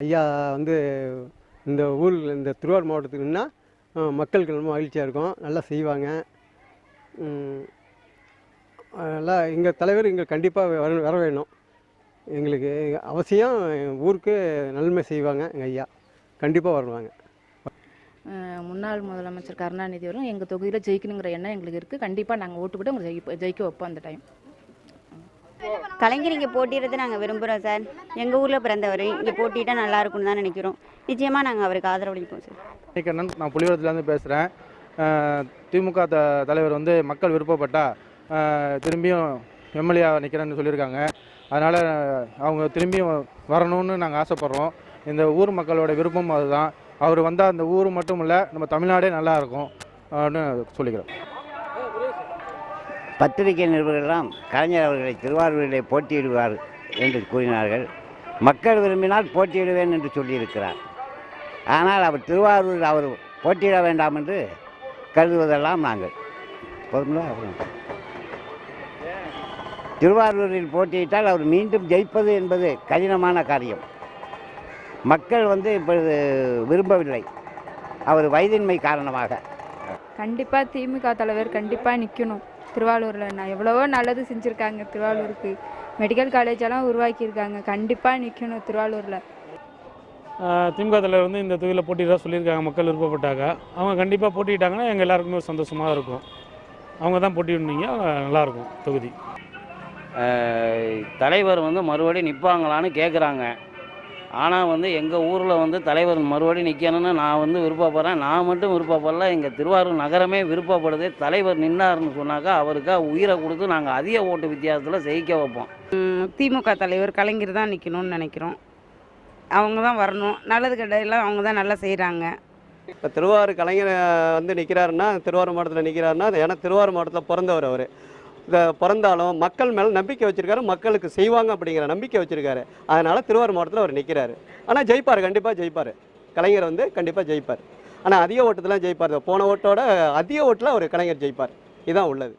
ஐயா வந்து இந்த ஊரில் இந்த திருவாரூர் மாவட்டத்துக்குன்னா மக்களுக்கு ரொம்ப மகிழ்ச்சியாக இருக்கும், நல்லா செய்வாங்க. நல்லா எங்கள் தலைவர் இங்கே கண்டிப்பாக வர வேணும். எங்களுக்கு அவசியம் ஊருக்கு நன்மை செய்வாங்க. எங்கள் ஐயா கண்டிப்பாக வருவாங்க. முன்னாள் முதலமைச்சர் கருணாநிதி வரும் எங்கள் தொகுதியில் ஜெயிக்கணுங்கிற எண்ணம் எங்களுக்கு இருக்குது. கண்டிப்பாக நாங்கள் ஓட்டு போட்டு அவங்க ஜெயிக்க வைப்போம். அந்த டைம் கலைஞர் இங்கே போட்டியிடுறது நாங்கள் விரும்புகிறோம் சார். எங்கள் ஊரில் பிறந்தவர் இங்கே போட்டிட்டா நல்லா இருக்கும்னு தான் நினைக்கிறோம். நிச்சயமாக நாங்கள் அவருக்கு ஆதரவளிப்போம் சார். நான் புலிவரத்துலேருந்து பேசுகிறேன். திமுக தலைவர் வந்து மக்கள் விருப்பப்பட்டால் திரும்பியும் எம்எல்ஏ நிற்கிறேன்னு சொல்லியிருக்காங்க. அதனால் அவங்க திரும்பியும் வரணும்னு நாங்கள் ஆசைப்பட்றோம். இந்த ஊர் மக்களோட விருப்பம் அதுதான். அவர் வந்தால் அந்த ஊர் மட்டும் இல்லை, நம்ம தமிழ்நாடே நல்லாயிருக்கும் அப்படின்னு சொல்லிக்கிறோம். பத்திரிகை நிருபர்களெல்லாம் கலைஞர் அவர்களை திருவாரூரிலே போட்டியிடுவார் என்று கூறினார்கள். மக்கள் விரும்பினால் போட்டியிடுவேன் என்று சொல்லியிருக்கிறார். ஆனால் அவர் திருவாரூரில் அவர் போட்டியிட வேண்டாம் என்று கருதுவதெல்லாம் நாங்கள் திருவாரூரில் போட்டியிட்டால் அவர் மீண்டும் ஜெயிப்பது என்பது கடினமான காரியம். மக்கள் இப்பொழுது விரும்பவில்லை, அவர் வயதின்மை காரணமாக. கண்டிப்பாக திமுக தலைவர் கண்டிப்பாக நிற்கணும். திருவாரூரில் நான் எவ்வளவோ நல்லது செஞ்சுருக்காங்க. திருவாரூருக்கு மெடிக்கல் காலேஜெல்லாம் உருவாக்கியிருக்காங்க. கண்டிப்பாக நிற்கணும் திருவாரூரில். திமுக தலைவர் இந்த தொகுதியில் போட்டியிட சொல்லியிருக்காங்க. மக்கள் விருப்பப்பட்டாங்க அவங்க கண்டிப்பாக போட்டிட்டாங்கன்னா எங்கள் எல்லாருக்குமே சந்தோஷமாக இருக்கும். அவங்க தான் போட்டியிடுனீங்க, நல்லாயிருக்கும் தொகுதி. தலைவர் மறுபடியும் நிற்பாங்களான்னு கேட்குறாங்க. ஆனால் எங்கள் ஊரில் தலைவர் மறுபடியும் நிற்கணும்னு நான் விருப்பப்படுறேன். நான் மட்டும் விருப்பப்படல, எங்கள் திருவாரூர் நகரமே விருப்பப்படுது. தலைவர் நின்னார்னு சொன்னாக்கா அவருக்காக உயிரை கொடுத்து நாங்கள் அதிக ஓட்டு வித்தியாசத்தில் ஜெயிக்க வைப்போம். திமுக தலைவர் கலைஞர் தான் நிற்கணும்னு நினைக்கிறோம். அவங்க தான் வரணும். நல்லது கெட்டதெல்லாம் அவங்க தான் நல்லா செய்கிறாங்க. இப்போ திருவாரூர் கலைஞர் நிற்கிறாருன்னா, திருவாரூர் மாவட்டத்தில் நிற்கிறாருன்னா, ஏன்னா திருவாரூர் மாவட்டத்தில் பிறந்தவர் அவர். பிறந்தாலும் மக்கள் மேலே நம்பிக்கை வச்சுருக்காரு, மக்களுக்கு செய்வாங்க அப்படிங்கிற நம்பிக்கை வச்சுருக்காரு. அதனால் திருவாரூர் மாவட்டத்தில் அவர் நிற்கிறாரு. ஆனால் ஜெயிப்பார், கண்டிப்பாக ஜெயிப்பார். கலைஞர் கண்டிப்பாக ஜெயிப்பார். ஆனால் அதிக ஓட்டத்தில் ஜெயிப்பார். போன ஓட்டோட அதிக ஓட்டில் அவர் கலைஞர் ஜெயிப்பார். இதுதான் உள்ளது.